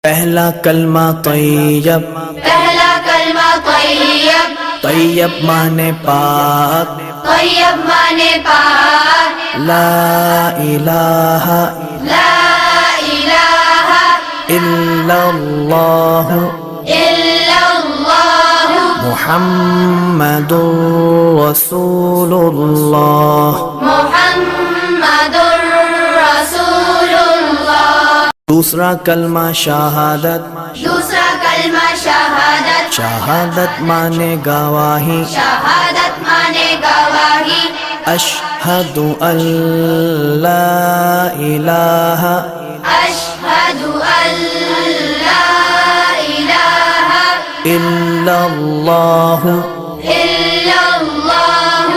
पहला कलमा तैयब, पहला कलमा तैयब, तैयब माने पाक, तैयब माने पाक, ला इलाहा ला इलाहा इल्लल्लाह इल्लल्लाह मुहम्मदुर रसूलुल्लाह। मुहम्मदुर रसूलुल्लाह। दूसरा कलमा शहादत, दूसरा कलमा शहादत, शहादत माने गवाही, शहादत माने गवाही, अशहदु अल्ला इलाहा अशहदु अल्ला इलाहा इल्लल्लाह इल्लल्लाह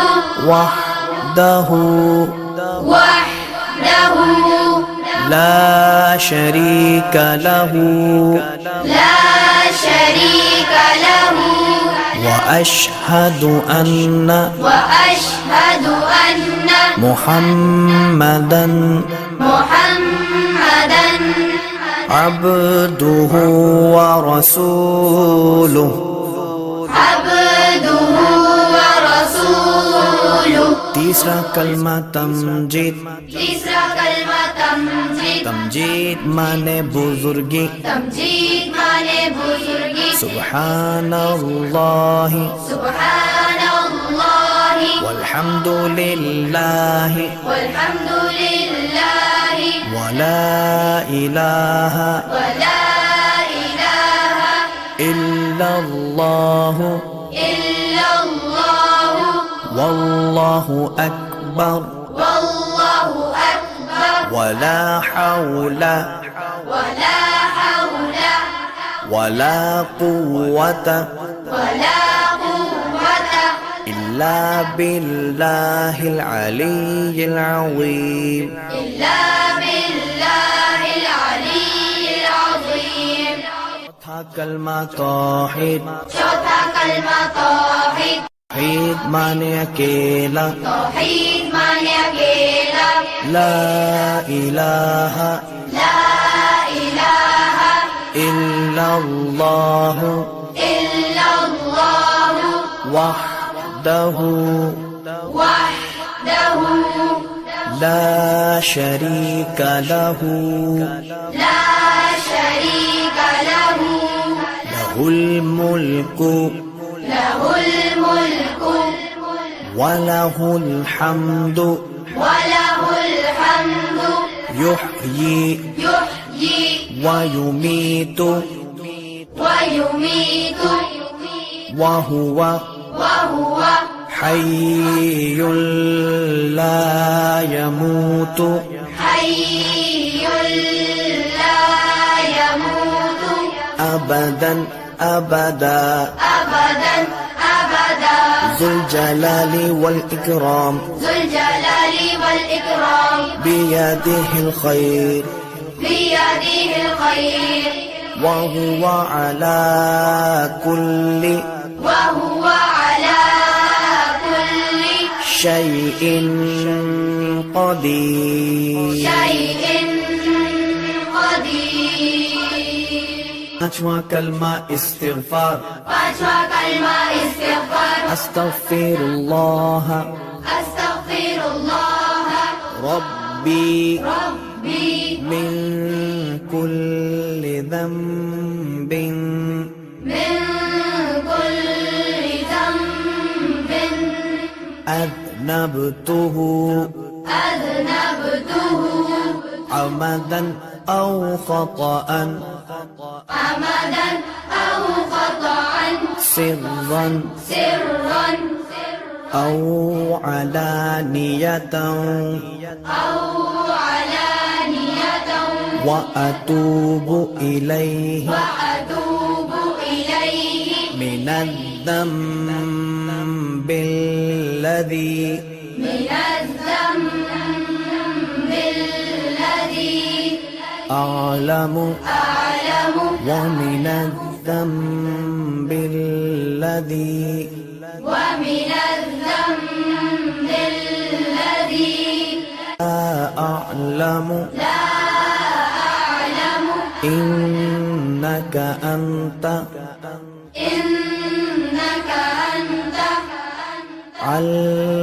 वहदहु वहदहु ला शरीक लहू ला शरीक लहू व अशहदु अन्ना वअशहदु अन्न मुहम्मदन मुहम्मदन अब्दुहु व रसूलुहु। अब्दुहु व रसूलुहु। तीसरा कलमा तमजीद, तीसरा कलमा तमजीद, तमजीद माने बुजुर्गी, तमजीद माने बुजुर्गी, सुब्हानल्लाहि सुब्हानल्लाहि वल्हम्दुलिल्लाहि वल्हम्दुलिल्लाहि वला इलाहा वला इलाहा इल्लल्लाहु इल्लल्लाह वल्लाहु अकबर वल्लाहु अकबर वला हौला वला हौला वला कुव्वता वला कुव्वता इल्ला बिल्लाहिल अलिय्यिल अज़ीम। इल्ला बिल्लाहिल अलिय्यिल अज़ीम। चौथा कलमा तौहीद, चौथा कलमा तौहीद, तौहीद माने अकेला, तौहीद माने अकेला, ला इलाहा ला इलाहा इल्लल्लाह इल्लल्लाह वहदहु वहदहु ला शरीक लहू ला शरीक लहू लहुल मुल्कु लहुल मुल्कु वलहुल हम्दु वलहुल हम्दु युह्यी युह्यी वयुमीतु वयुमीतु वहुव वहुव हय्युल ला यमूतु हय्युल ला यमूतु अबदन अबदा अबदन अबदा ज़ुल जलालि वल इकराम ज़ुल जलालि वल इकराम बियदिहिल खैर बियदिहिल खैर वहुव अला कुल्लि वहुव अला कुल्लि शैइन क़दीर। शैइन क़दीर। पांचवा कलमा इस्तिग़फ़ार, पांचवा कलमा इस्तिग़फ़ार, अस्तग़फ़िरुल्लाह अस्तग़फिरुल्लाह रब्बी रब्बी मिन कुल्लि ज़ंबिन मिन कुल्लि ज़ंबिन अज़नबतुहु अज़नबतुहु अमदन औ ख़तअन अमदन औ ख़तअन सिर्रन सिर्रन औ अलानियतन औ अलानियतन व अतूबु इलैहि वअतूबु इलैहि मिनज़्ज़म्बिल्लज़ी मिनज़्ज़म्बिल्लज़ी अअलमु أعلم व मिनज़्ज़म्बिल्लज़ी ومن الذنب الذي لا أعلم لا أعلم إن إنك أنت إنك أنت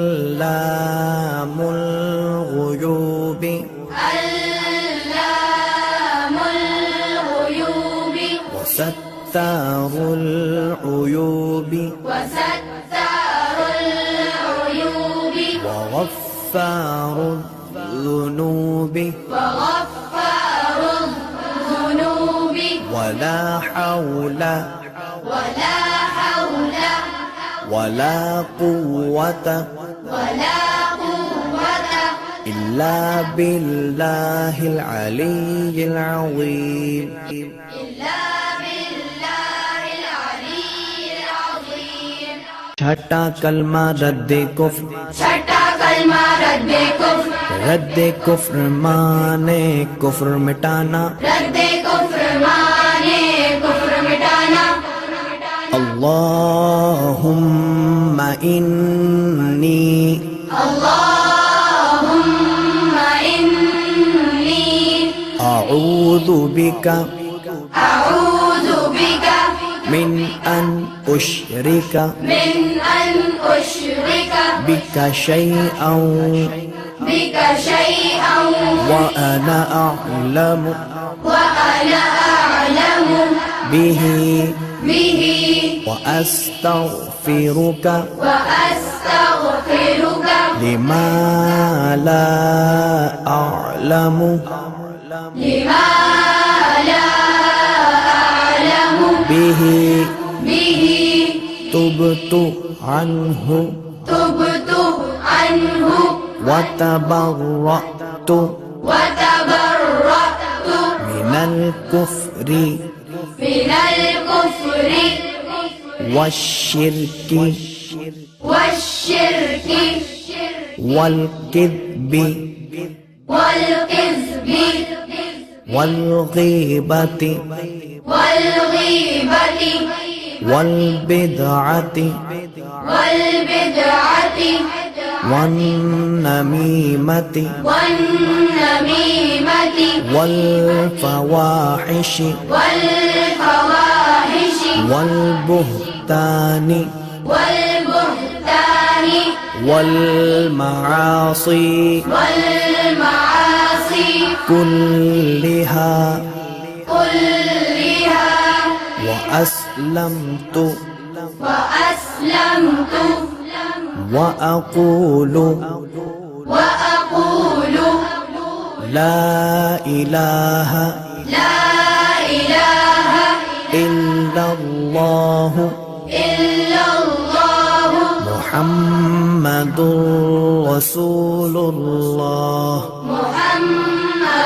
علام الغيوب علام الغيوب وستار العيوب وستار العيوب وغفار الذنوب وغفار الذنوب ولا حول ولا حول ولا قوة ولا قوة إلا بالله العلي العظيم إلا بالله العلي العظيم چھٹا کلمہ رد کفر چھٹا کلمہ رد کفر رد کفر مانے کفر مٹانا رد کفر مانے کفر مٹانا اللہم انی اللہم انی اعوذ بک اعوذ بک من ان اشرک من ان اشرک بک شیئا بك شيئا وانا اعلم وأنا أعلم به به واستغفرک وأستغفرك لما لا اعلم لما لا أعلم به به تبت عنه تبت عنه وتبرأت وتبرأت من الكفر من الكفر والشرك والشرك والكذب والكذب والغيبة والغيبة والبدعة والبدعة والنميمة والنميمة والفواحش والفواحش والبهتان والبهتان والمعاصي والمعاصي كلها كلها وأسلمت وأسلمت وأقول وأقول لا إله لا إله إلا الله إلا الله محمد رسول الله محمد